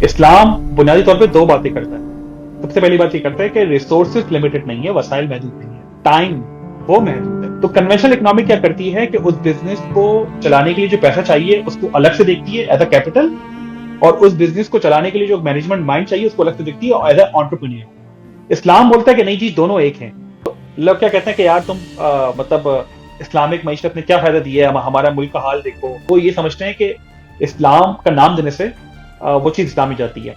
इस्लाम बुनियादी तौर पे दो बातें करता है। सबसे पहली बात ये करता है कि रिसोर्सेज लिमिटेड नहीं है, वसाइल महदूद नहीं है, टाइम वो महदूद है। तो कन्वेंशनल इकोनॉमी क्या करती है कि उस बिजनेस को चलाने के लिए जो पैसा चाहिए उसको अलग से देखती है एज अ कैपिटल, और उस बिजनेस को चलाने के लिए जो मैनेजमेंट माइंड चाहिए उसको अलग से देखती है एज अ एंटरप्रेन्योर। इस्लाम बोलता है कि नहीं जी, दोनों एक हैं। लोग क्या कहते हैं कि यार तुम इस्लामिक मईशत ने क्या फायदा दिया है, हमारा मुल्क का हाल देखो। वो ये समझते हैं कि इस्लाम का नाम देने से वो चीज इस्लामी जाती है।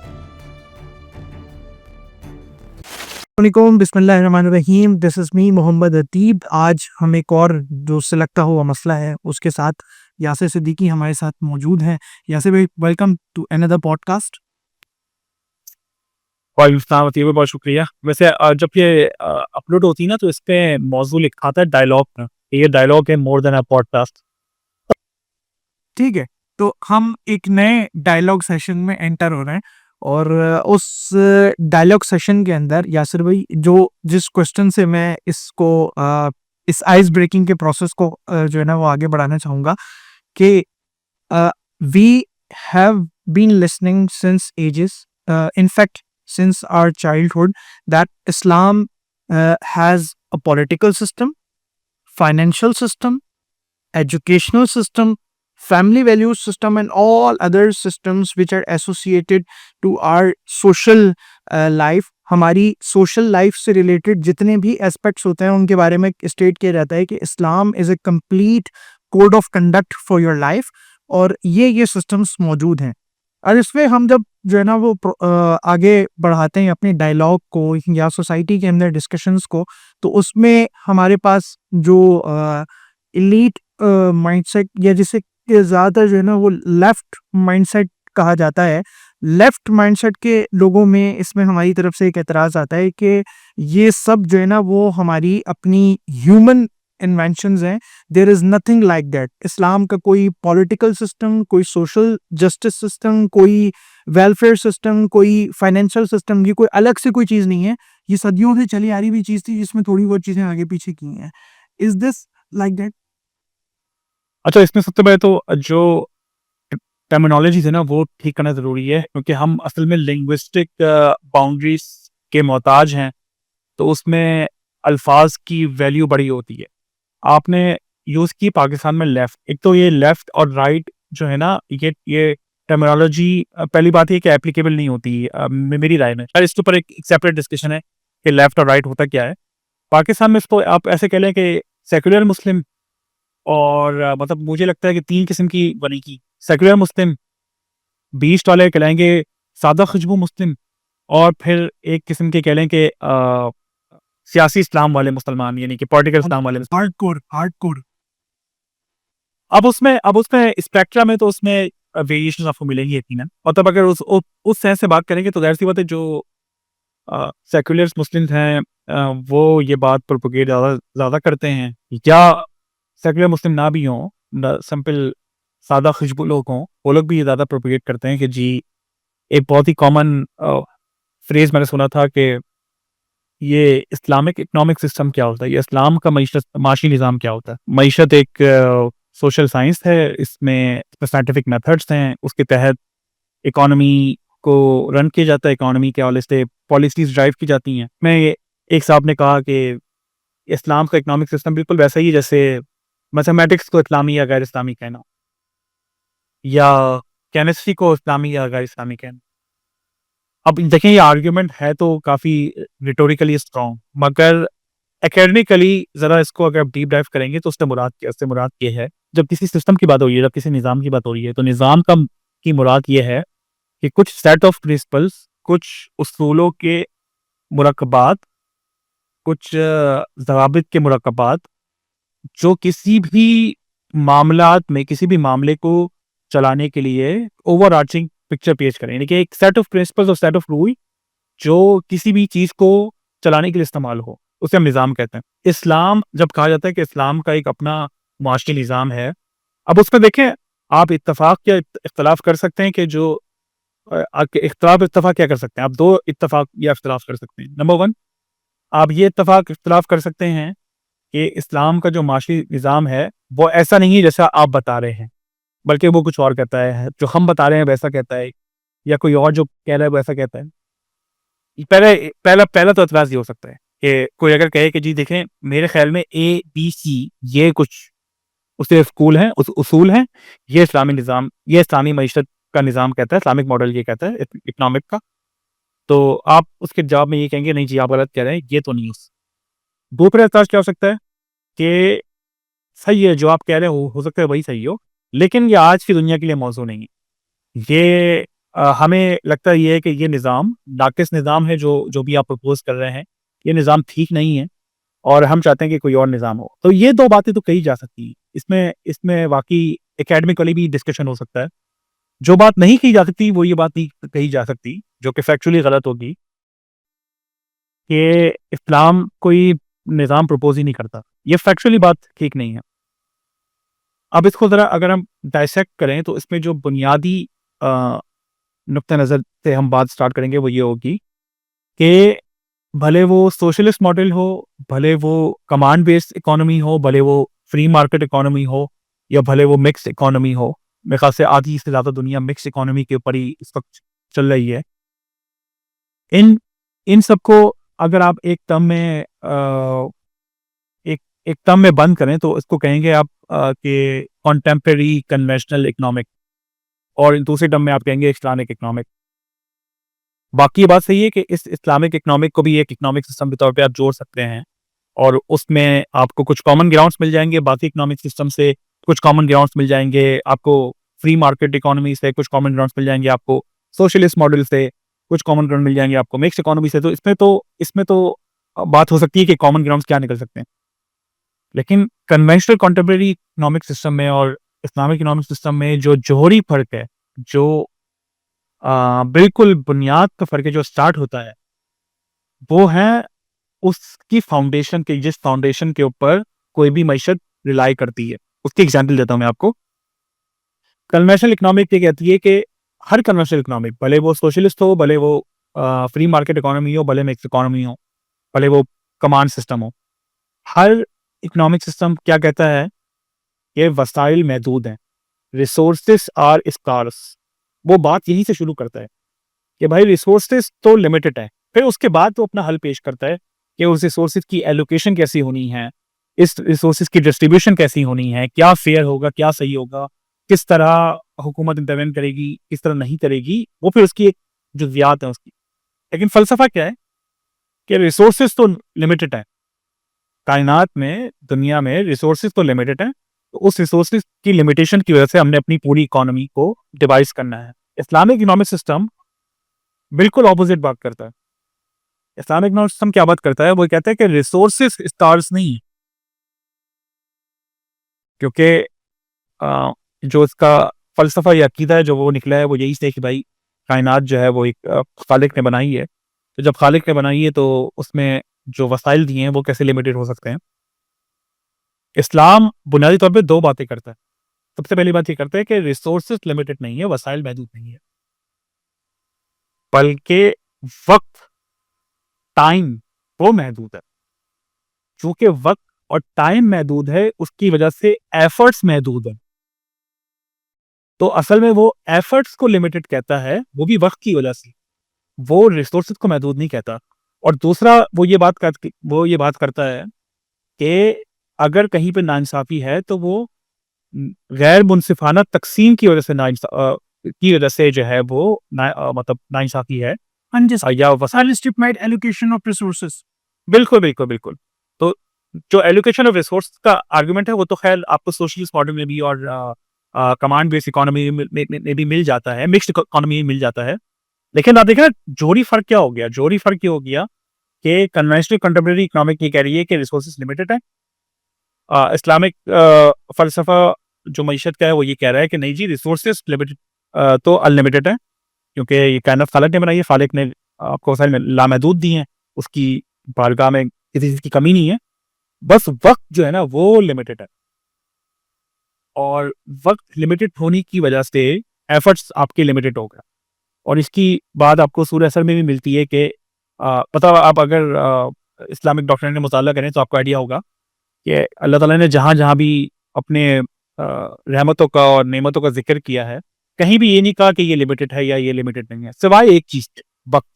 बिस्मिल्लाहिर्रहमानिर्रहीम। This is me Mohammad Ateeb. आज हम एक और जो सिलगता हुआ मसला है उसके साथ यासिर सिद्दीकी हमारे साथ मौजूद हैं। यासिर भाई, वेलकम टू अनदर पॉडकास्ट। वालेकुम सलाम अतीब भाई, बहुत शुक्रिया। वैसे जब ये अपलोड होती है ना तो इस पे मौजू लिखा आता है डायलॉग में। ये डायलॉग है मोर देन अ पॉडकास्ट। ठीक है, तो हम एक नए डायलॉग सेशन में एंटर हो रहे हैं और उस डायलॉग सेशन के अंदर यासिर भाई जो जिस क्वेश्चन से मैं इस आइस ब्रेकिंग के प्रोसेस को जो है ना वो आगे बढ़ाना चाहूँगा कि we have been listening since ages, in fact, since our childhood, that Islam has a political system, financial system, educational system, family values system, and all other systems which are associated to our social life. हमारी social life से related जितने भी aspects होते हैं उनके बारे में state किया जाता है कि Islam is a complete code of conduct for your life, और ये सिस्टम्स मौजूद हैं। और इसमें हम जब जो है ना वो आगे बढ़ाते हैं अपने डायलॉग को या सोसाइटी के अंदर डिस्कशंस को, तो उसमें हमारे पास जो एलीट माइंडसेट या जिसे ज़्यादातर जो है ना वो लेफ्ट माइंडसेट कहा जाता है, लेफ्ट माइंडसेट के लोगों में इसमें हमारी तरफ से एक एतराज़ आता है कि ये सब जो है ना वो हमारी अपनी ह्यूमन इन्वेंशंस हैं। There is nothing like that. Islam का कोई पॉलिटिकल सिस्टम, कोई सोशल जस्टिस सिस्टम, कोई वेलफेयर सिस्टम, कोई फाइनेंशियल सिस्टम, ये कोई अलग से कोई चीज़ नहीं है। ये सदियों से चली आ रही हुई चीज़ थी जिसमें थोड़ी बहुत चीज़ें आगे पीछे की हैं। Is this like that? अच्छा, इसमें सबसे पहले तो जो टर्मिनोलॉजीज है ना वो ठीक करना ज़रूरी है, क्योंकि हम असल में लिंग्विस्टिक बाउंड्रीज के मोहताज हैं। तो उसमें अल्फाज की वैल्यू बड़ी होती है। आपने यूज़ की पाकिस्तान में लेफ़्ट, एक तो ये लेफ़्ट और राइट जो है ना, ये टर्मिनोलॉजी पहली बात ये कि एप्लीकेबल नहीं होती मेरी राय में। खैर, इसके ऊपर एक सेपरेट डिस्कशन है कि लेफ़्ट और राइट होता क्या है। पाकिस्तान में इसको आप ऐसे कह लें कि सेक्युलर मुस्लिम, और मतलब मुझे लगता है कि 3 किस्म की बनेगी। सेक्युलर मुस्लिम, बीच वाले कहलाएँगे सादा खुशबू मुस्लिम, और फिर एक किस्म के कह लें कि सियासी इस्लाम वाले मुसलमान, यानी कि पॉलिटिकल इस्लाम वाले। हार्डकोर। अब उसमें स्पेक्ट्रम है, तो उसमें वेरिएशंस आपको मिलेंगी यकीनन। मतलब अगर उस सेंस से बात करेंगे तो ज़ाहिर-सी बात है, जो सेक्युलर मुस्लिम्स हैं वो ये बात प्रोपेगेट ज़्यादा करते हैं, या सेक्युलर मुस्लिम ना भी हों, सिंपल सादा खुशबू लोग हों, वो लोग भी ये ज़्यादा प्रोपेगेट करते हैं कि जी, एक बहुत ही कॉमन फ्रेज़ मैंने सुना था कि ये इस्लामिक इकोनॉमिक सिस्टम क्या होता है, ये इस्लाम का माशी निज़ाम क्या होता है। मईशत एक सोशल साइंस है, इसमें साइंटिफिक मेथड्स हैं, उसके तहत इकोनॉमी को रन किया जाता है, इकोनॉमी के हवाले से पॉलिसीज़ ड्राइव की जाती हैं। एक साहब ने कहा कि इस्लाम का इकोनॉमिक सिस्टम बिल्कुल वैसा ही है जैसे मैथमेटिक्स को इस्लामी या गैर इस्लामी कहना, या केमिस्ट्री को इस्लामी या गैर इस्लामी कहना। अब देखें, ये आर्ग्यूमेंट है तो काफ़ी रिटोरिकली स्ट्रॉन्ग, मगर एकेडमिकली ज़रा इसको अगर आप डीप डाइव करेंगे तो उससे मुराद ये है, जब किसी सिस्टम की बात हो रही है, जब किसी निज़ाम की बात हो रही है, तो निज़ाम की मुराद ये है कि कुछ सेट ऑफ प्रिंसिपल्स, कुछ उसूलों के मुरक्कबात, कुछ ज़वाबित के मुरक्कबात, जो किसी भी मामलात में, किसी भी मामले को चलाने के लिए ओवरआर्चिंग पिक्चर पेश करें। यानी कि एक सेट ऑफ प्रिंसिपल्स और सेट ऑफ रूल जो किसी भी चीज़ को चलाने के लिए इस्तेमाल हो, उसे हम निज़ाम कहते हैं। इस्लाम जब कहा जाता है कि इस्लाम का एक अपना मुआशी निज़ाम है, अब उसमें देखें, आप इत्तफ़ाक़ या इख्तिलाफ़ कर सकते हैं कि जो इत्तफ़ाक़ क्या कर सकते हैं? आप 2 इत्तफ़ाक़ या इख्तिलाफ़ कर सकते हैं। नंबर 1, आप ये इत्तफ़ाक़ इख्तिलाफ़ कर सकते हैं कि इस्लाम का जो माशी निज़ाम है, वो ऐसा नहीं है जैसा आप बता रहे हैं, बल्कि वो कुछ और कहता है। जो हम बता रहे हैं वैसा कहता है। या कोई और जो कह रहा है वो ऐसा कहता है, पहले पहला पहला तो एतराज़ ये हो सकता है कि कोई अगर कहे कि जी देखें मेरे ख़्याल में ए, बी, सी ये कुछ उसके स्कूल हैं, उसूल हैं, ये इस्लामी निज़ाम, ये इस्लामी मईशत का निज़ाम कहता है, इस्लामिक मॉडल ये कहता है इकोनॉमिक का। तो आप उसके जवाब में ये कहेंगे नहीं जी आप गलत कह रहे हैं, ये तो नहीं उस दूसरा एतराज़ क्या हो सकता है कि सही है जो आप कह रहे हो सकता है वही सही हो, लेकिन ये आज की दुनिया के लिए मौज़ू नहीं है। ये हमें लगता ये है कि ये निज़ाम नाक़िस निज़ाम है जो भी आप प्रपोज़ कर रहे हैं, ये निज़ाम ठीक नहीं है और हम चाहते हैं कि कोई और निज़ाम हो। तो ये 2 बातें तो कही जा सकती हैं। इसमें इसमें वाक़ई एकेडमिकली भी डिस्कशन हो सकता है। जो बात नहीं कही जा सकती वो ये बात नहीं कही जा सकती, जो कि फैक्चुअली गलत होगी कि इस्लाम कोई निज़ाम प्रपोज़ ही नहीं करता। ये फैक्चुअली बात ठीक नहीं है। अब इसको ज़रा अगर हम डाइसेक्ट करें तो इसमें जो बुनियादी नुक्ता नज़र से हम बात स्टार्ट करेंगे वो ये होगी कि भले वो सोशलिस्ट मॉडल हो, भले वो कमांड बेस्ड इकोनॉमी हो, भले वो फ्री मार्केट इकोनॉमी हो या भले वो मिक्स्ड इकोनॉमी हो, मेरे ख़्याल से आधी से ज़्यादा दुनिया मिक्स्ड इकोनॉमी के ऊपर ही इस वक़्त चल रही है। इन इन सबको अगर आप एक टर्म में एक टर्म में बंद करें तो इसको कहेंगे आप कि कंटेम्परेरी कन्वेंशनल इकोनॉमिक और दूसरे टर्म में आप कहेंगे इस्लामिक इकोनॉमिक। बाकी ये बात सही है कि इस इस्लामिक इकोनॉमिक को भी एक इकोनॉमिक सिस्टम के तौर पे आप जोड़ सकते हैं और उसमें आपको कुछ कॉमन ग्राउंड्स मिल जाएँगे, बाकी इकोनॉमिक सिस्टम से कुछ कॉमन ग्राउंड्स मिल जाएँगे, आपको फ्री मार्केट इकोनॉमी से कुछ कॉमन ग्राउंड्स मिल जाएँगे, आपको सोशलिस्ट मॉडल से कुछ कॉमन ग्राउंड मिल जाएँगे, आपको मिक्स्ड इकोनॉमी से। तो इसमें तो बात हो सकती है कि कॉमन ग्राउंड्स क्या निकल सकते हैं। लेकिन कन्वेंशनल कंटेम्परेरी इकोनॉमिक सिस्टम में और इस्लामिक इकोनॉमिक सिस्टम में जो जौहरी फ़र्क है, जो बिल्कुल बुनियाद का फ़र्क है जो स्टार्ट होता है, वो है उसकी फाउंडेशन के जिस फाउंडेशन के ऊपर कोई भी मईशत रिलाई करती है। उसकी एग्ज़ाम्पल देता हूँ मैं आपको। कन्वेंशनल इकोनॉमिक ये कहती है कि हर कन्वेंशनल इकोनॉमिक भले वो सोशलिस्ट हो, भले वो फ्री मार्केट इकोनॉमी हो, भले मिक्स्ड इकोनॉमी हो, भले वो कमांड सिस्टम हो, हर इकोनॉमिक सिस्टम क्या कहता है कि वसाइल महदूद हैं, रिसोर्सेस आर स्कार्स। वो बात यहीं से शुरू करता है कि भाई रिसोर्सेस तो लिमिटेड है। फिर उसके बाद वो अपना हल पेश करता है कि उस रिसोर्सेस की एलोकेशन कैसी होनी है, इस रिसोर्सेस की डिस्ट्रीब्यूशन कैसी होनी है, क्या फेयर होगा, क्या सही होगा, किस तरह हुकूमत इंटरवेन करेगी, किस तरह नहीं करेगी, वो फिर उसकी एक जुज़ियात है उसकी। लेकिन फ़लसफ़ा क्या है कि रिसोर्सेस तो लिमिटेड है। कायनात में, दुनिया में रिसोर्सेज तो लिमिटेड हैं, तो उस रिसोर्सेज की लिमिटेशन की वजह से हमने अपनी पूरी इकोनॉमी को डिवाइस करना है। इस्लामिक इकोनॉमिक सिस्टम बिल्कुल ऑपोजिट बात करता है। इस्लामिक इकोनॉमिक सिस्टम क्या बात करता है? वो कहता है कि रिसोर्सेज स्टार्स नहीं है, क्योंकि जो इसका फ़लसफ़ा या अक़ीदा है जो वो निकला है वो यही से कि भाई कायनात जो है वो एक ख़ालिक ने बनाई है। तो जब ख़ालिक ने बनाई है तो उसमें जो वसाइल दिए हैं वो कैसे लिमिटेड हो सकते हैं? इस्लाम बुनियादी तौर पे 2 बातें करता है। सबसे पहली बात ये करता है कि रिसोर्सेज़ लिमिटेड नहीं है, वसाइल महदूद नहीं है। बल्कि वक़्त, टाइम वो महदूद है। चूँकि वक़्त और टाइम महदूद है, उसकी वजह से एफर्ट्स महदूद हैं। तो असल में वो एफर्ट्स को लिमिटेड कहता है, वो भी वक़्त की वजह से। वो रिसोर्सेज़ को महदूद नहीं कहता। और दूसरा वो ये बात करता है कि अगर कहीं पे नाइंसाफ़ी है तो वो गैर मुनसिफ़ाना तक़सीम की वजह से की वजह से जो है वो मतलब नाइंसाफ़ी है। या वस Unjustified allocation of resources. बिल्कुल, बिल्कुल, बिल्कुल। तो जो एलोकेशन ऑफ रिसोर्स का आर्गुमेंट है वो तो ख़ैर आपको सोशलिस्ट मॉडल में भी और कमांड बेस्ड इकोनॉमी में भी मिल जाता है, मिक्स्ड इकोनॉमी में मिल जाता है। लेकिन आप देखें ना जोहरी फ़र्क क्या हो गया? जोहरी फ़र्क ये हो गया कि कन्वेंशनल कंटेम्परेरी इकोनॉमिक ये कह रही है कि रिसोर्सेज़ लिमिटेड है। इस्लामिक फ़लसफ़ा जो मईशत का है वो ये कह रहा है कि नहीं जी रिसोर्सेज़ लिमिटेड तो अनलिमिटेड है, क्योंकि ये कायनात ख़ालिक ने बनाई है, ख़ालिक ने आपको वसाइल लामहदूद दी हैं, उसकी बारगाह में किसी चीज़ की कमी नहीं है। बस वक़्त जो है ना वो लिमिटेड है और वक़्त लिमिटेड होने की वजह से एफर्ट्स आपके लिमिटेड हो गए। और इसकी बात आपको सूरह असर में भी मिलती है कि मतलब आप अगर इस्लामिक डॉक्ट्रिन का मुताला करें तो आपको आइडिया होगा कि अल्लाह ताला ने जहाँ-जहाँ भी अपने रहमतों का और नेमतों का ज़िक्र किया है, कहीं भी ये नहीं कहा कि ये लिमिटेड है या ये लिमिटेड नहीं है, सिवाय एक चीज, वक्त।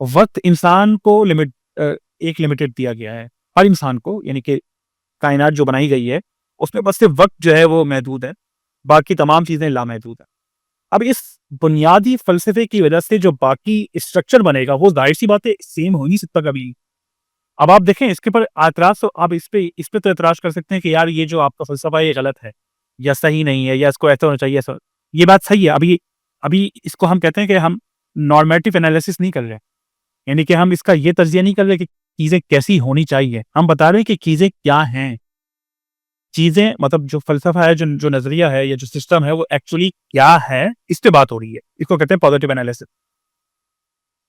वक्त इंसान को एक लिमिटेड दिया गया है, हर इंसान को, यानी कि कायनात जो बनाई गई है उसमें बस सिर्फ वक्त जो है वो महदूद है, बाकी तमाम चीजें लामहदूद है। अब इस बुनियादी फलसफे की वजह से जो बाकी स्ट्रक्चर बनेगा वो जाहिर सी बात है सेम हो नहीं सकता कभी। अब आप देखें इसके पर एतराज, तो आप इस पे तो एतराज कर सकते हैं कि यार ये जो आपका फलसफा है ये गलत है या सही नहीं है या इसको ऐसा होना चाहिए ऐसा। ये बात सही है। अभी अभी इसको हम कहते हैं कि हम नॉर्मेटिव एनालिसिस नहीं कर रहे, यानी कि हम इसका ये तज्जिया नहीं कर रहे कि चीजें कैसी होनी चाहिए, हम बता रहे हैं कि चीजें क्या हैं। चीजें मतलब जो फलसफा है, जो जो नजरिया है या जो सिस्टम है वो एक्चुअली क्या है, इस पे बात हो रही है। इसको कहते हैं पॉजिटिव एनालिसिस।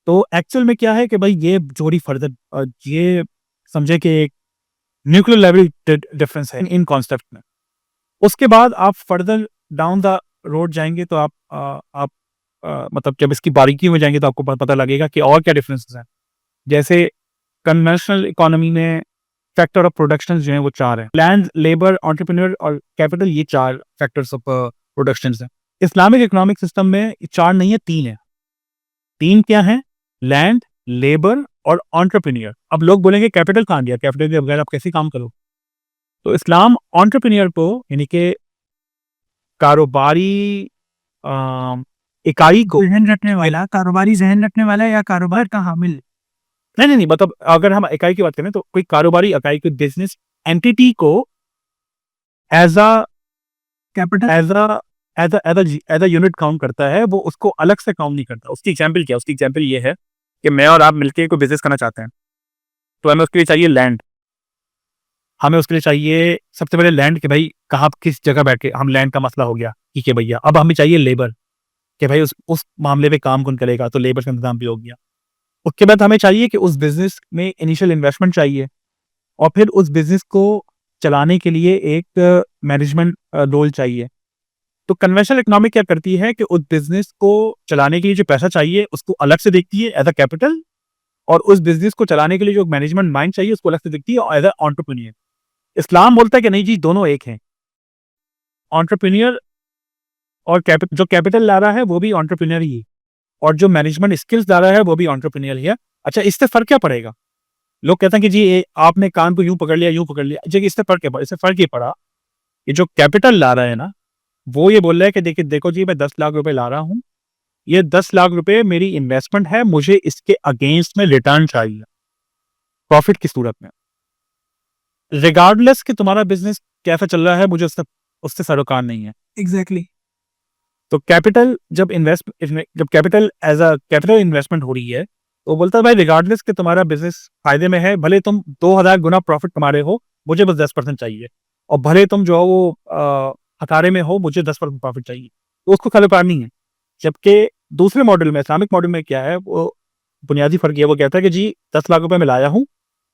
तो एक्चुअल में क्या है कि भाई ये जोड़ी फर्दर ये समझे कि एक न्यूक्लियर लेवल डिफरेंस है इन कॉन्सेप्ट में। उसके बाद आप फर्दर डाउन द रोड जाएंगे तो मतलब जब इसकी बारीकी में जाएंगे तो आपको पता लगेगा कि और क्या डिफरेंसेस हैं। जैसे कन्वेंशनल इकोनॉमी में फैक्टर ऑफ प्रोडक्शन जो है वो 4 है, लैंड, लेबर, एंटरप्रेन्योर और कैपिटल, ये 4 फैक्टर्स ऑफ प्रोडक्शन है। इस्लामिक इकोनॉमिक सिस्टम में 4 नहीं है, 3 है। 3 क्या है? लैंड, लेबर और एंटरप्रेन्योर। अब लोग बोलेंगे कैपिटल कहाँ गया, कैपिटल के बगैर आप कैसे काम करो? तो इस्लाम एंटरप्रेन्योर को, यानी कि कारोबारी इकाई को, जहन रखने वाला, कारोबारी जहन रखने वाला या कारोबार का हामिल। नहीं, मतलब अगर हम इकाई की बात करें तो कोई कारोबारी इकाई, कोई बिजनेस एंटिटी को as a capital as a unit count करता है, वो उसको अलग से काउंट नहीं करता। उसकी एग्जांपल क्या है? उसकी एग्जांपल ये है कि मैं और आप मिलकर कोई बिजनेस करना चाहते हैं, तो हमें उसके लिए चाहिए लैंड। हमें उसके लिए चाहिए सबसे पहले लैंड, कि भाई कहाँ किस जगह बैठ के, हम लैंड का मसला हो गया, ठीक है भैया। अब हमें चाहिए लेबर, कि भाई उस मामले पे काम कौन करेगा, तो लेबर का इंतजाम भी हो गया। उसके बाद हमें चाहिए कि उस बिजनेस में इनिशियल इन्वेस्टमेंट चाहिए, और फिर उस बिजनेस को चलाने के लिए एक मैनेजमेंट रोल चाहिए। तो कन्वेंशनल इकोनॉमी क्या करती है कि उस बिजनेस को चलाने के लिए जो पैसा चाहिए उसको अलग से देखती है एज अ कैपिटल, और उस बिजनेस को चलाने के लिए जो मैनेजमेंट माइंड चाहिए उसको अलग से देखती है एज अ एंटरप्रेन्योर। इस्लाम बोलता है कि नहीं जी, दोनों एक हैं। एंटरप्रेन्योर और जो कैपिटल ला रहा है वो भी एंटरप्रेन्योर ही है, और जो मैनेजमेंट स्किल्स ला रहा है वो भी एंटरप्रेन्योर ही है। अच्छा, इससे फर्क क्या पड़ेगा? लोग कहते हैं कि जी आपने कान को यूं पकड़ लिया, यूं पकड़ लिया। जी, इससे फर्क क्या पड़ा? इससे फर्क ये पड़ा, ये जो कैपिटल ला रहा है ना, वो ये बोल रहा है कि देखिए, देखो जी, मैं 10 लाख रुपए ला रहा हूँ, ये 10 लाख रुपए मेरी इन्वेस्टमेंट है, मुझे इसके अगेंस्ट में रिटर्न चाहिए, प्रॉफिट की सूरत में। रिगार्डलेस कि तुम्हारा बिजनेस कैसा चल रहा है, मुझे उससे उससे सरोकार नहीं है। एग्जैक्टली। तो कैपिटल जब capital as a capital investment हो रही है, तो बोलता है भाई रिगार्डलेस कि तुम्हारा बिजनेस फायदे में है, भले तुम 2000 गुना प्रॉफिट कमा रहे हो, मुझे बस 10% चाहिए, और भले तुम जो है वो हतारे में हो, मुझे 10% प्रॉफिट चाहिए। तो उसको सरोकार नहीं है। जबकि दूसरे मॉडल में, इस्लामिक मॉडल में क्या है, वो बुनियादी फर्क ये, वो कहता है कि जी 10 लाख रुपए में लाया हूँ,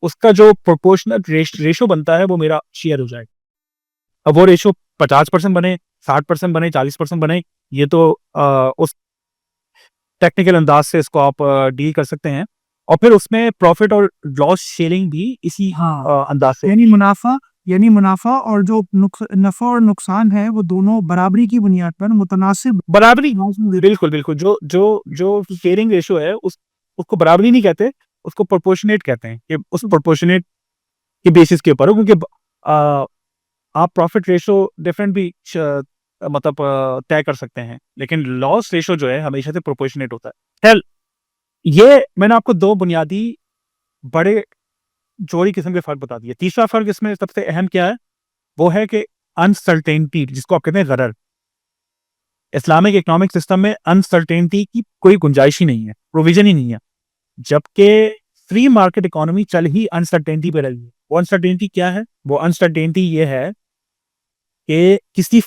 उसका जो प्रोपोर्शनल रेशो बनता है वो मेरा शेयर हो जाएगा। अब वो रेशो 50% बने, 60% बने, 40% बने, ये तो उस टेक्निकल अंदाज से इसको आप डील कर सकते हैं। और फिर उसमें प्रॉफिट और लॉस शेयरिंग भी इसी हाँ, अंदाज से, यानी मुनाफा और जो नफा और नुकसान है वो दोनों बराबरी की बुनियाद पर मुतनासिब। बराबरी। बिल्कुल बिल्कुल, जो जो जो शेयरिंग रेशो है उसको बराबरी नहीं कहते, उसको प्रोपोर्शनेट कहते हैं, कि उस प्रोपोर्शनेट के बेसिस के ऊपर हो, क्योंकि आ, आप प्रॉफिट रेशो डिफरेंट भी मतलब तय कर सकते हैं, लेकिन लॉस रेशो जो है हमेशा से प्रोपोर्शनेट होता है। खैर, ये मैंने आपको 2 बुनियादी बड़े जोड़ी किस्म के फर्क बता दिए। तीसरा फर्क इसमें सबसे अहम क्या है? वो है कि अनसर्टेनिटी, जिसको आप कहते हैं गरर। इस्लामिक इकोनॉमिक सिस्टम में अनसर्टेनिटी की कोई गुंजाइश ही नहीं है, प्रोविजन ही नहीं है। जबकि फ्री मार्केट इकोनॉमी चल ही अनसर्टेनिटी पे रही है। वो अनसर्टेनिटी क्या है? वो अनसर्टेनिटी ये है कि किसी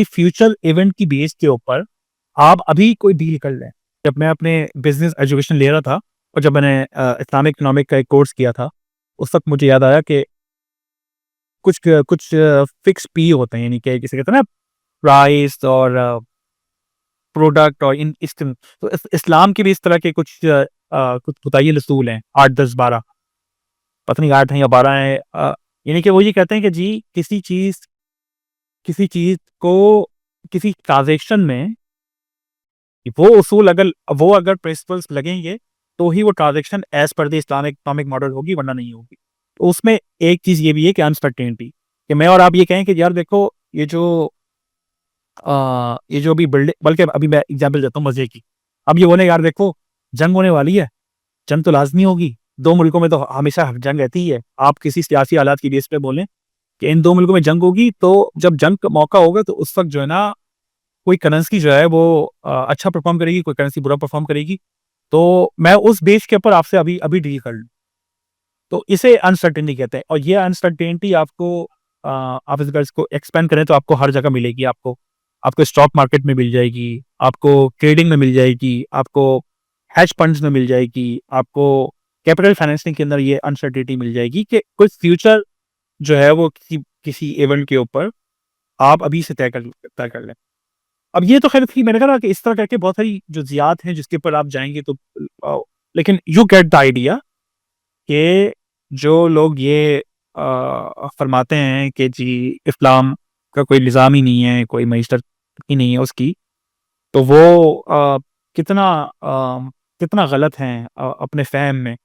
फ्यूचर इवेंट की बेस के ऊपर आप अभी कोई डील कर लें। जब मैं अपने बिजनेस एजुकेशन ले रहा था, और जब मैंने इस्लामिक इकोनॉमिक का एक कोर्स किया था, उस वक्त मुझे याद आया कि कुछ कुछ फिक्स पी होते हैं, यानी कि जिसे कहते हैं ना, प्राइस और प्रोडक्ट, और तो इस्लाम के भी इस तरह के कुछ बताइए रसूल हैं, 8, 10, 12, पता नहीं 8 हैं या 12 हैं। यानी कि वो ये कहते हैं कि जी किसी चीज को किसी ट्रांजैक्शन में वो अगर प्रिंसिपल्स लगेंगे तो ही वो transaction as per the Islamic economic model होगी, वरना नहीं होगी। तो उसमें एक चीज़ ये भी है कि अनसर्टेनिटी, कि मैं और आप ये कहें कि यार देखो ये जो अभी बिल्डिंग, बल्कि अभी मैं एग्जाम्पल देता हूँ मजे की। अब ये बोले यार देखो जंग होने वाली है, जंग तो लाज़मी होगी, 2 मुल्कों में तो हमेशा जंग रहती ही है। आप किसी सियासी हालात की बेस पे बोलें कि इन 2 मुल्कों में जंग होगी, तो जब जंग का मौका होगा तो उस वक़्त जो है ना, कोई करेंसी जो है वो अच्छा परफ़ॉर्म करेगी, कोई करेंसी बुरा परफ़ॉर्म करेगी। तो मैं उस बेस के ऊपर आपसे अभी अभी डील कर लूँ। तो इसे अनसर्टेनिटी कहते हैं, और ये अनसर्टेनिटी आपको आप अगर इसको एक्सपेंड करें तो आपको हर जगह मिलेगी। आपको आपको स्टॉक मार्केट में मिल जाएगी, आपको ट्रेडिंग में मिल जाएगी, आपको हेज फंड्स में मिल जाएगी, आपको कैपिटल फाइनेंसिंग के अंदर ये अनसर्टेनिटी मिल जाएगी कि कुछ फ्यूचर जो है वो किसी इवेंट के ऊपर आप अभी से तय कर लें। अब ये तो खैर थी, मैंने कहा कि इस तरह करके बहुत सारी जुज़ियात हैं जिसके ऊपर आप जाएँगे तो लेकिन यू गेट द आइडिया कि जो लोग ये फरमाते हैं कि जी इस्लाम का कोई निज़ाम ही नहीं है, कोई मईशत ही नहीं है उसकी, तो वो कितना गलत हैं अपने फ़हम में।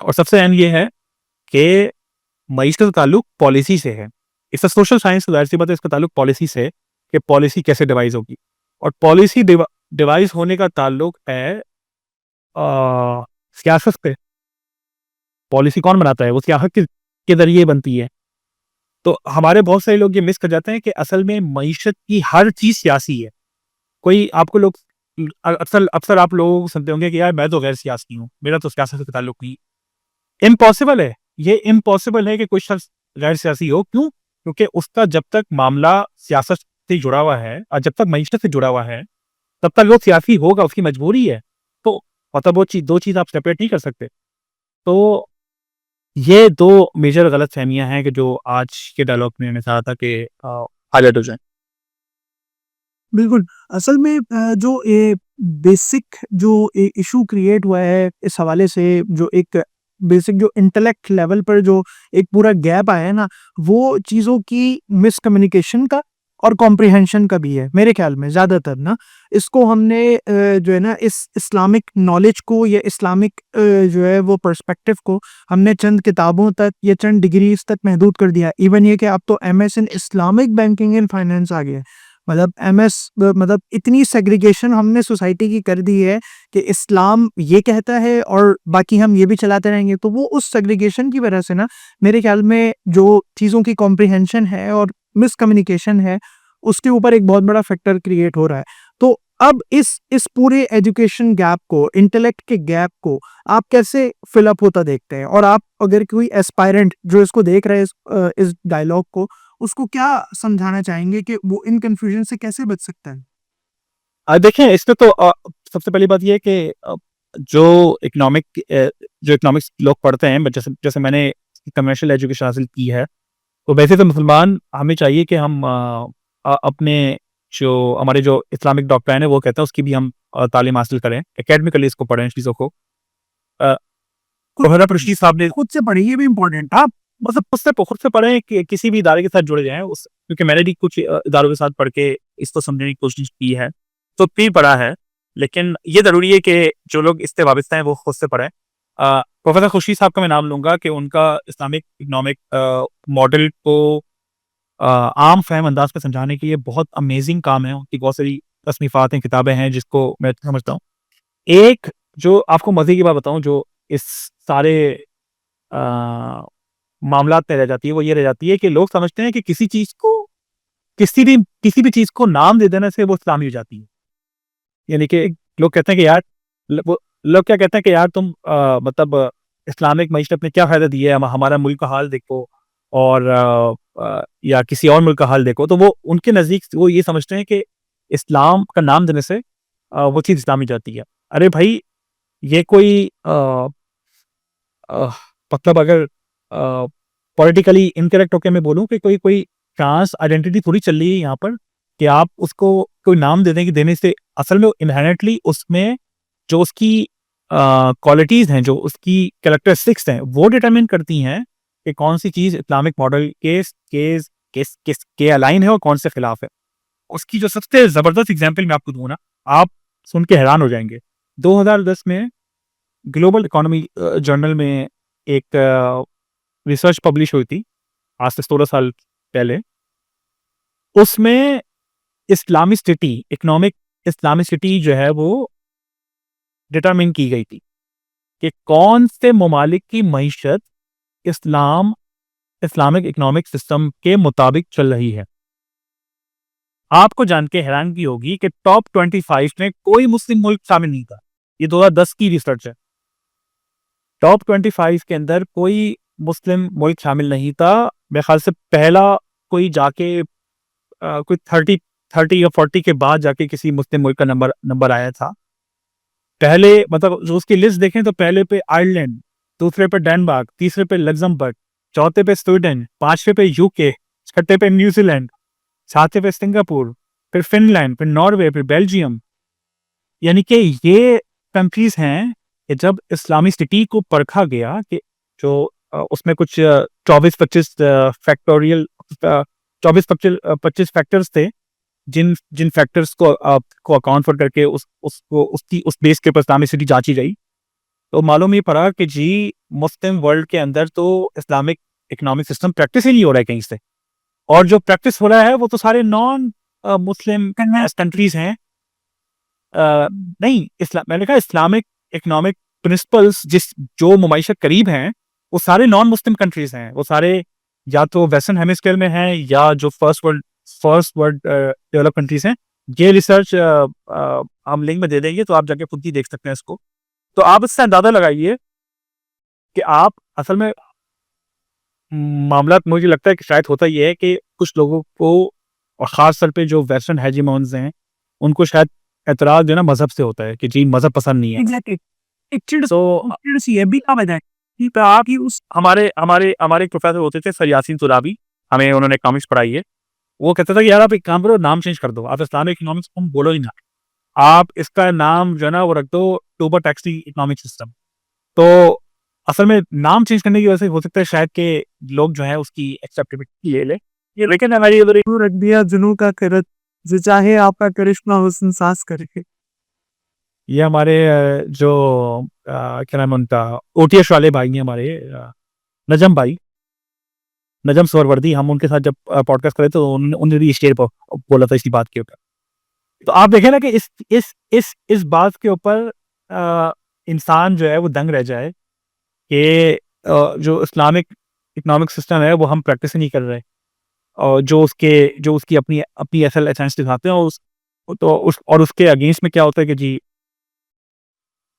और सबसे अहम ये है कि मईशत का ताल्लुक पॉलिसी से है। इट्स अ सोशल साइंस, तो ज़ाहिर-सी बात है इसका ताल्लुक पॉलिसी से है कि पॉलिसी कैसे डिवाइस होगी, और पॉलिसी डिवाइस होने का ताल्लुक है सियासत से। पॉलिसी कौन बनाता है? वो सियासत के ज़रिए बनती है। तो हमारे बहुत सारे लोग ये मिस कर जाते हैं कि असल में मईशत की हर चीज़ सियासी है। कोई आपको लोग अक्सर आप लोग सुनते होंगे कि यार मैं तो गैर सियासी हूँ, मेरा तो सियासत से ताल्लुक नहीं। इम्पॉसिबल है, ये इम्पॉसिबल है कि कोई शख्स गैर सियासी हो। क्यों? क्योंकि उसका जब तक मामला सियासत से जुड़ा हुआ है और जब तक मईशत से जुड़ा हुआ है, तब तक वो सियासी होगा, उसकी मजबूरी है। तो मतलब वो 2 चीज़ आप सेपरेट नहीं कर सकते। तो ये 2 मेजर गलतफ़हमियाँ हैं कि जो आज के डायलॉग में मैं चाहा था कि हाइलाइट हो जाएँ। बिल्कुल, असल में जो ये बेसिक जो इश्यू क्रिएट हुआ है इस हवाले से, जो एक बेसिक जो इंटेलेक्ट लेवल पर जो एक पूरा गैप आया है ना, वो चीज़ों की मिसकम्युनिकेशन का और कॉम्प्रिहेंशन का भी है, मेरे ख़्याल में ज़्यादातर ना। इसको हमने जो है ना, इस इस्लामिक नॉलेज को या इस्लामिक जो है वो पर्सपेक्टिव को हमने चंद किताबों तक या चंद डिग्रीज़ तक महदूद कर दिया। इवन ये कि अब तो MS in Islamic banking and finance आ गया है। मतलब एमएस मतलब इतनी सेग्रीगेशन हमने सोसाइटी की कर दी है कि इस्लाम ये कहता है और बाकी हम ये भी चलाते रहेंगे। तो वो उस सेग्रीगेशन की वजह से ना, मेरे ख्याल में जो चीज़ों की कॉम्प्रिहेंशन है और मिसकम्युनिकेशन है, उसके ऊपर एक बहुत बड़ा फैक्टर क्रिएट हो रहा है। तो अब इस पूरे एजुकेशन गैप को, इंटेलेक्ट के गैप को आप कैसे फिल अप होता देखते हैं? और आप अगर कोई एस्पायरेंट जो इसको देख रहे हैं इस डायलॉग को, उसको क्या समझाना चाहेंगे कि वो इन कन्फ्यूजन से कैसे बच सकता है? देखें इसमें तो सबसे पहली बात ये है कि जो जो इकोनॉमिक्स लोग पढ़ते हैं, जैसे जैसे मैंने कमर्शियल एजुकेशन हासिल की है, तो वैसे तो मुसलमान हमें चाहिए कि हम अपने जो हमारे जो इस्लामिक डॉक्ट्राइन है वो कहते हैं उसकी भी हम तालीम हासिल करें, एकेडमिकली इसको पढ़ें चीज़ों को। अ, खुद कोहरा रशीद साहब ने खुद से पढ़िए, ये भी इम्पोर्टेंट। आप मतलब खुद से पढ़ें कि किसी भी इदारे के साथ जुड़े जाएँ उस, क्योंकि मैंने भी कुछ इदारों के साथ पढ़ के इसको समझने की कोशिश की है, तो भी पढ़ा है। लेकिन ये ज़रूरी है कि जो लोग इससे वाबिस्ता हैं वो खुद से पढ़ें। प्रोफ़ेसर खुर्शीद साहब का मैं नाम लूँगा कि उनका इस्लामिक इकोनॉमिक मॉडल को आम फ़हम अंदाज़ में समझाने के लिए बहुत अमेज़िंग काम है। उनकी बहुत सारी तसनीफ़ात हैं, किताबें हैं जिसको मैं समझता हूँ। एक जो आपको मज़े की बात बताऊँ, जो इस सारे अ, मामलात में रह जाती है, वो ये रह जाती है कि लोग समझते हैं कि किसी भी चीज़ को नाम दे देने से वो इस्लामी हो जाती है। यानी कि लोग कहते हैं कि यार वो लोग क्या कहते हैं कि यार तुम मतलब इस्लामिक मईशत ने क्या फ़ायदा दिया है, हमारा मुल्क का हाल देखो, और या किसी और मुल्क का हाल देखो। तो वो उनके नज़दीक वो ये समझते हैं कि इस्लाम का नाम देने से वो चीज़ इस्लामी हो जाती है। अरे भाई, ये कोई अ, मतलब अगर पॉलिटिकली इनकरेक्ट होके मैं बोलूँ कि कोई कोई ट्रांस आइडेंटिटी थोड़ी चल रही है यहाँ पर, कि आप उसको कोई नाम दे दें, कि देने से असल में इनहेरेंटली उसमें जो उसकी क्वालिटीज़ हैं, जो उसकी कैरेक्टरिस्टिक्स हैं, वो डिटरमाइन करती हैं कि कौन सी चीज़ इस्लामिक मॉडल के अलाइन है और कौन से खिलाफ है। उसकी जो सबसे ज़बरदस्त एग्ज़ाम्पल मैं आपको दूँ ना, आप सुन के हैरान हो जाएँगे। 2010 में ग्लोबल इकोनॉमी जर्नल में एक रिसर्च पब्लिश हुई थी, आज से 16 साल पहले। उसमें इस्लामिसिटी जो है वो डिटरमाइन की गई थी कि कौन से ममालिक की मईशत इस्लामिक इकोनॉमिक सिस्टम के मुताबिक चल रही है। आपको जान के हैरानगी होगी कि टॉप 25 में कोई मुस्लिम मुल्क शामिल नहीं था। ये 2010 की रिसर्च है। टॉप 25 के अंदर कोई मुस्लिम मुल्क शामिल नहीं था। मेरे ख्याल से पहला कोई जाके कोई 30 या 40 के बाद जाके किसी मुस्लिम मुल्क का नंबर आया था। पहले मतलब जो उसकी लिस्ट देखें तो पहले पे आयरलैंड, दूसरे पे डेनमार्क, तीसरे पे लग्जमबर्ग, चौथे पे स्वीडन, पांचवे पे यूके, छठे पे न्यूजीलैंड, सातवें पे सिंगापुर, फिर फिनलैंड, फिर नॉर्वे, फिर बेल्जियम। यानी कि ये कंट्रीज हैं कि जब इस्लामी सिटी को परखा गया कि जो उसमें कुछ 24-25 फैक्टोरियल 24-25 फैक्टर्स थे, जिन जिन फैक्टर्स को अकाउंट फॉर करके उस बेस के ऊपर इस्लामिक सिटी जांची गई, तो मालूम ये पड़ा कि जी मुस्लिम वर्ल्ड के अंदर तो इस्लामिक इकोनॉमिक सिस्टम प्रैक्टिस ही नहीं हो रहा है कहीं से, और जो प्रैक्टिस हो रहा है वो तो सारे नॉन मुस्लिम कंट्रीज हैं। नहीं, मैंने कहा इस्लामिक इकोनॉमिक प्रिंसिपल्स जो मुमाइशत करीब हैं वो सारे नॉन मुस्लिम कंट्रीज हैं। वो सारे या तो वेस्टर्न हेमिस्फीयर में हैं या जो फर्स्ट वर्ल्ड डेवलप कंट्रीज हैं। ये रिसर्च हम लिंक में दे देंगे, तो आप जाके खुद ही देख सकते हैं इसको। तो आप इससे अंदाजा लगाइए कि आप असल में मामला मुझे लगता है कि शायद होता ये है कि कुछ लोगों को, और ख़ास तौर पे जो वेस्टर्न हेजीमोन्स हैं, उनको शायद एतराज़ जो है ना मज़हब से होता है कि जी मज़हब पसंद नहीं है। एग्जैक्टली। एक चिड़ तो चिड़ सी है भी आप बताएं कि आप ही उस हमारे एक प्रोफ़ेसर होते थे सर यासीन तुराबी, हमें उन्होंने इकोनॉमिक्स पढ़ाई है। वो कहता था कि यार आप एक काम करो, नाम चेंज कर दो, आप इस्लामिक इकोनॉमिक्स तुम बोलो ही ना। आप इसका नाम जो है ना वो रख दो टूबर टैक्सी इकोनॉमिक सिस्टम। तो असल में नाम चेंज करने की वजह से हो सकता है शायद कि लोग जो है उसकी एक्सेप्टेबिलिटी ले ले। ये लेकिन हमारी उधर रख दिया जुनू का करत, जो चाहे आपका करिश्मा हुस्न सास करके। ये हमारे क्या नाम है उनका, ओटीएस वाले भाई हैं हमारे, नजम भाई, नजम सोहरवर्दी। हम उनके साथ जब पॉडकास्ट करे तो उन्होंने भी स्टेज पर बोला था इसी बात के ऊपर। तो आप देखें ना कि इस बात के ऊपर इंसान जो है वो दंग रह जाए कि जो इस्लामिक इकोनॉमिक सिस्टम है वो हम प्रैक्टिस ही नहीं कर रहे, और जो उसकी अपनी अपनी असल एसेंस दिखाते हैं, और उसके अगेंस्ट में क्या होता है कि जी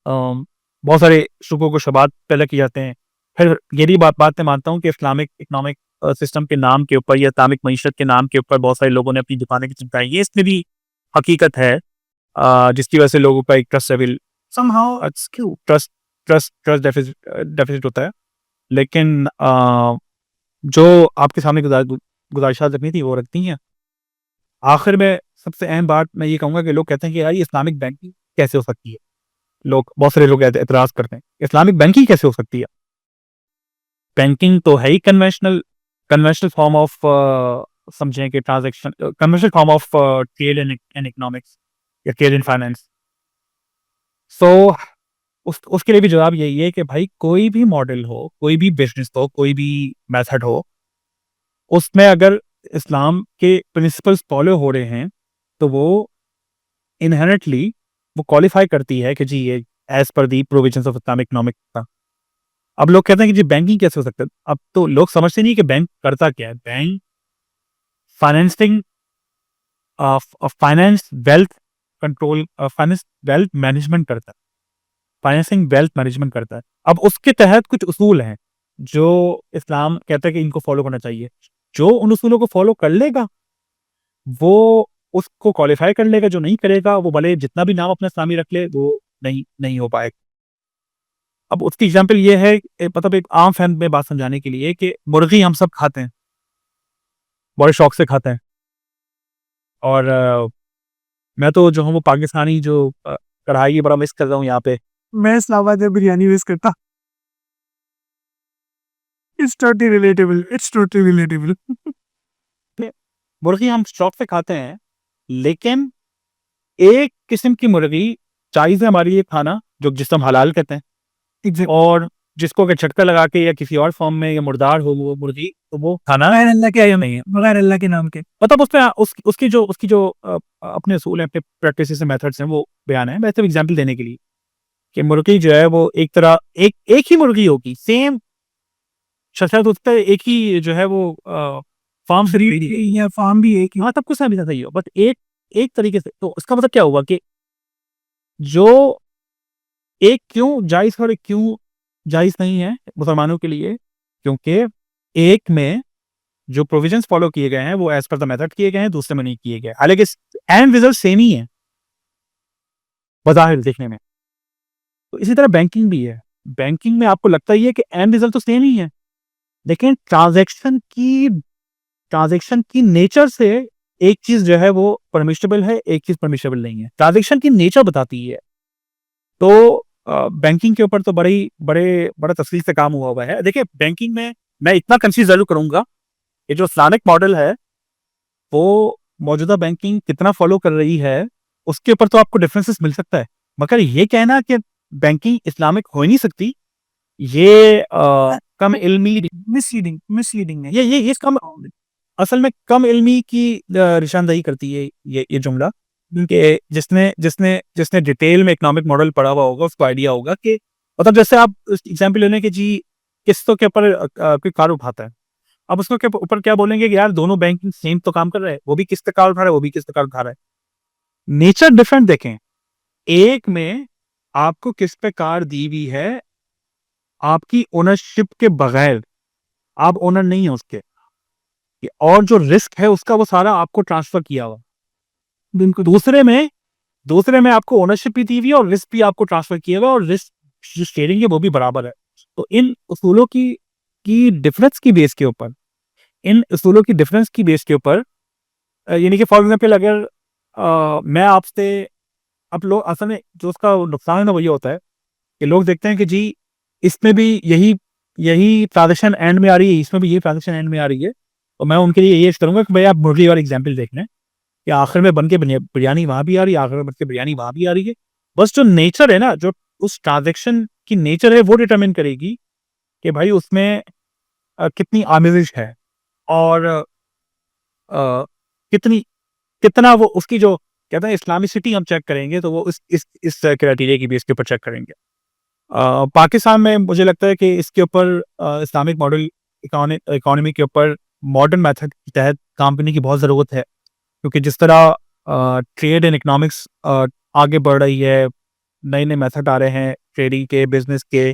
बहुत सारे शुबों को शबात पैदा किए जाते हैं। फिर ये भी बात मैं मानता हूँ कि इस्लामिक इकोनॉमिक सिस्टम के नाम के ऊपर या इस्लामिक मईशत के नाम के ऊपर बहुत सारे लोगों ने अपनी दुकानें चिमकाई। ये इसमें भी हकीकत है, जिसकी वजह से लोगों का एक trust level somehow trust trust deficit होता है। लेकिन जो आपके सामने गुजारिशात रखनी थी वो रखती हैं। आखिर में सबसे अहम बात मैं ये कहूँगा कि लोग कहते हैं कि यार ये इस्लामिक बैंकिंग कैसे हो सकती है। बहुत सारे लोग एतराज़ करते हैं, इस्लामिक बैंकिंग कैसे हो सकती है? बैंकिंग तो है ही कन्वेंशनल फॉर्म ऑफ समझें कि transaction, conventional form of trade and economics या ट्रेड एंड फाइनेंस। सो उसके लिए भी जवाब यही है कि भाई कोई भी मॉडल हो, कोई भी बिजनेस हो, कोई भी मेथड हो, उसमें अगर इस्लाम के प्रिंसिपल्स फॉलो हो रहे हैं तो वो इनहेरेंटली वो क्वालिफाई करती है कि जी ये as per the provisions of Islamic economic था। अब लोग कहते हैं कि जी बैंकिंग कैसे हो सकता है? अब तो लोग समझते नहीं कि बैंक करता क्या है। Bank financing finance wealth control, finance wealth management करता है, फाइनेंसिंग वेल्थ मैनेजमेंट करता है। अब उसके तहत कुछ उसूल हैं जो इस्लाम कहता है कि इनको फॉलो करना चाहिए। जो उन उसूलों को फॉलो कर लेगा वो उसको क्वालिफाई कर लेगा, जो नहीं करेगा वो भले जितना भी नाम अपना इस्लामी रख ले वो नहीं हो पाएगा। अब उसकी एग्जाम्पल ये है मतलब एक आम फैन में बात समझाने के लिए कि मुर्गी हम सब खाते हैं, बड़े शौक से खाते हैं, और मैं तो जो हूँ वो पाकिस्तानी जो कढ़ाई है बड़ा मिस कर रहा हूँ यहाँ पे। मैं इस्लामाबाद में बिरयानी मिस करता। It's totally relatable. मुर्गी हम शौक से खाते हैं, लेकिन एक किस्म की मुर्गी जायज़ है हमारे लिए खाना, जो जिसे हम हलाल कहते हैं, एग्जैक्ट और जिसको अगर झटका लगा के या किसी और फॉर्म में या मुर्दार हो वो मुर्गी, तो वो खाना बगैर अल्लाह के आयम नहीं है, बगैर अल्लाह के नाम के। मतलब उसमें उसकी जो अपने असूल हैं, अपने प्रैक्टिसेस एंड मेथड्स हैं, वो बयान है। वैसे एग्जांपल देने के लिए कि मुर्गी जो है वो एक तरह एक ही मुर्गी होगी, सेम शशा उसका एक ही जो है वो फार्म से ब्रीड या फार्म भी एक ही। हाँ, तब कुछ भी सही हो, बट एक एक तरीके से। तो इसका मतलब क्या हुआ कि जो एक क्यों जायज़ है और एक क्यों जायज़ नहीं है मुसलमानों के लिए? क्योंकि एक में जो प्रोविजंस फॉलो किए गए हैं वो एज़ पर द मेथड किए गए हैं, दूसरे में नहीं किए गए। हालाँकि एंड रिजल्ट सेम ही है बज़ाहिर देखने में। तो इसी तरह बैंकिंग भी है। बैंकिंग में आपको लगता ही है कि एंड रिजल्ट तो सेम ही है, लेकिन ट्रांज़ैक्शन की नेचर से एक चीज़ जो है वो परमिसिबल है, एक चीज़ परमिसिबल नहीं है। ट्रांज़ैक्शन की नेचर बताती है। तो बैंकिंग के ऊपर तो बड़ा तफसील से काम हुआ है। देखिए, बैंकिंग में मैं इतना कंसीडर ज़रूर करूँगा, ये जो इस्लामिक मॉडल है, वो मौजूदा बैंकिंग कितना फ़ॉलो कर रही है, उसके ऊपर तो आपको डिफरेंसेस मिल सकता है। मगर ये कहना कि बैंकिंग इस्लामिक हो ही नहीं सकती, ये कम इल्मी मिसलीडिंग है। ये कम असल में कम इल्मी की निशानदेही करती है ये जुमला। कि जिसने जिसने जिसने डिटेल में इकोनॉमिक मॉडल पढ़ा हुआ होगा उसको आइडिया होगा कि मतलब जैसे आप एग्जांपल लेने के जी किस्तों के ऊपर कोई कार उठाता है, अब उसको के ऊपर क्या बोलेंगे कि यार दोनों बैंक सेम तो काम कर रहे हैं, वो भी किस्त कार उठा रहा है, वो भी किस्त कार उठा रहा है। नेचर डिफरेंट देखें, एक में आपको किस्त पे कार दी हुई है आपकी ओनरशिप के बगैर, आप ओनर नहीं है उसके, और जो रिस्क है उसका वो सारा आपको ट्रांसफर किया हुआ। बिल्कुल। दूसरे में आपको ओनरशिप भी दी हुई है और रिस्क भी आपको ट्रांसफर किया हुआ है, और रिस्क जो शेयरिंग है वो भी बराबर है। तो इन उसूलों की डिफरेंस की बेस के ऊपर यानी कि फॉर एग्जाम्पल अगर मैं आपसे, अब लोग असल में जो उसका नुकसान है ना वो ये होता है कि लोग देखते हैं कि जी इसमें भी यही यही ट्रांजेक्शन एंड में आ रही है, इसमें भी यही ट्रांजेक्शन एंड में आ रही है। तो मैं उनके लिए ये करूंगा कि भाई आप मुर्गी वाला एग्जाम्पल देख लें कि आखिर में बन के बिरयानी वहां भी आ रही है, आखिर में बन के बिरयानी वहां भी आ रही है। बस जो नेचर है ना, जो उस ट्रांजेक्शन की नेचर है वो डिटरमिन करेगी कि भाई उसमें कितनी आमेजिश है, और कितनी कितना वो उसकी जो कहते हैं इस्लामिसिटी हम चेक करेंगे, तो वो इस क्राइटेरिया की बेस के ऊपर चेक करेंगे। पाकिस्तान में मुझे लगता है कि इसके ऊपर इस्लामिक मॉडल इकोनॉमी के ऊपर मॉडर्न मेथड के तहत काम करने की बहुत ज़रूरत है, क्योंकि जिस तरह ट्रेड एंड इकोनॉमिक्स आगे बढ़ रही है, नए नए मेथड आ रहे हैं ट्रेडिंग के, बिजनेस के,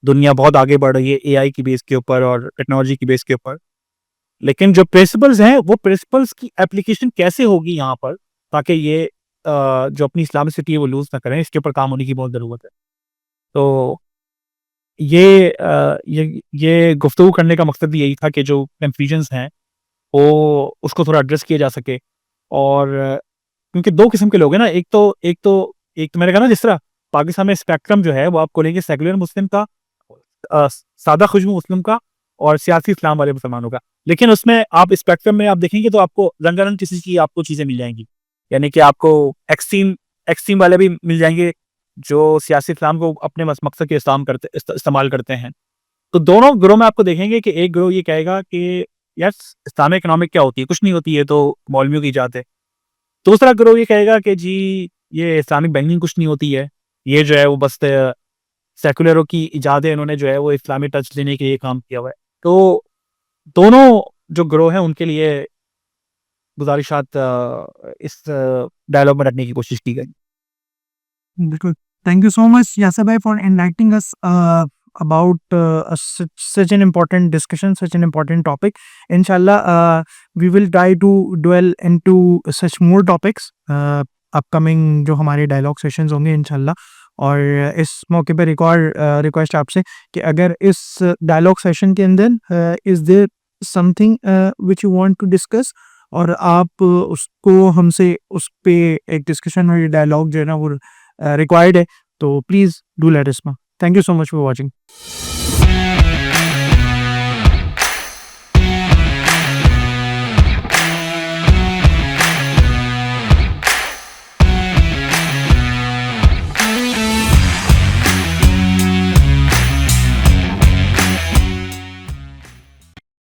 दुनिया बहुत आगे बढ़ रही है एआई की बेस के ऊपर और टेक्नोलॉजी की बेस के ऊपर। लेकिन जो प्रिंसिपल्स हैं वो प्रिंसिपल्स की एप्लीकेशन कैसे होगी यहाँ पर, ताकि ये जो अपनी इस्लामिसिटी है वो लूज ना करें, इसके ऊपर काम होने की बहुत ज़रूरत है। तो ये गुफ्तगू करने का मकसद भी यही था कि जो कन्फ्यूजन्स हैं वो उसको थोड़ा एड्रेस किया जा सके। और क्योंकि दो किस्म के लोग हैं ना, एक तो मैंने कहा ना, जिस तरह पाकिस्तान में स्पेक्ट्रम जो है वो आपको लेंगे सेकुलर मुस्लिम का, सादा खुशबू मुस्लिम का, और सियासी इस्लाम वाले मुसलमानों का। लेकिन उसमें आप स्पेक्ट्रम में आप देखेंगे तो आपको रंगारंग किसी की आपको चीज़ें मिल जाएंगी, यानी कि आपको एक्सट्रीम एक्सट्रीम वाले भी मिल जाएंगे जो सियासी इस्लाम को अपने मकसद के इस्तेमाल करते हैं। तो दोनों ग्रोह में आपको देखेंगे कि एक ग्रोह ये कहेगा कि यार इस्लामिक इकोनॉमिक क्या होती है, कुछ नहीं होती है, तो मौलवियों की इजाद है। दूसरा ग्रोह ये कहेगा कि जी ये इस्लामिक बैंकिंग कुछ नहीं होती है, ये जो है वो बस सेकुलरों की इजाद है, इन्होंने जो है वो इस्लामी टच देने के लिए काम किया हुआ है। तो दोनों जो ग्रोह हैं उनके लिए गुजारिशात इस डायलॉग में रखने की कोशिश की गई। बिल्कुल। Thank you so much Yasir भाई for enlightening us about such an important discussion, such an important topic. Inshallah, we will try to dwell into such more topics upcoming जो हमारे dialogue sessions होंगे इंशाल्लाह। और इस मौके पर एक और रिक्वेस्ट आपसे कि अगर इस डायलॉग सेशन के अंदर is there something which you want to discuss, और आप उसको हमसे उस पे एक डिस्कशन और डायलॉग जो है ना वो रिक्वायर्ड है, तो please do let us know. Thank you so much for watching.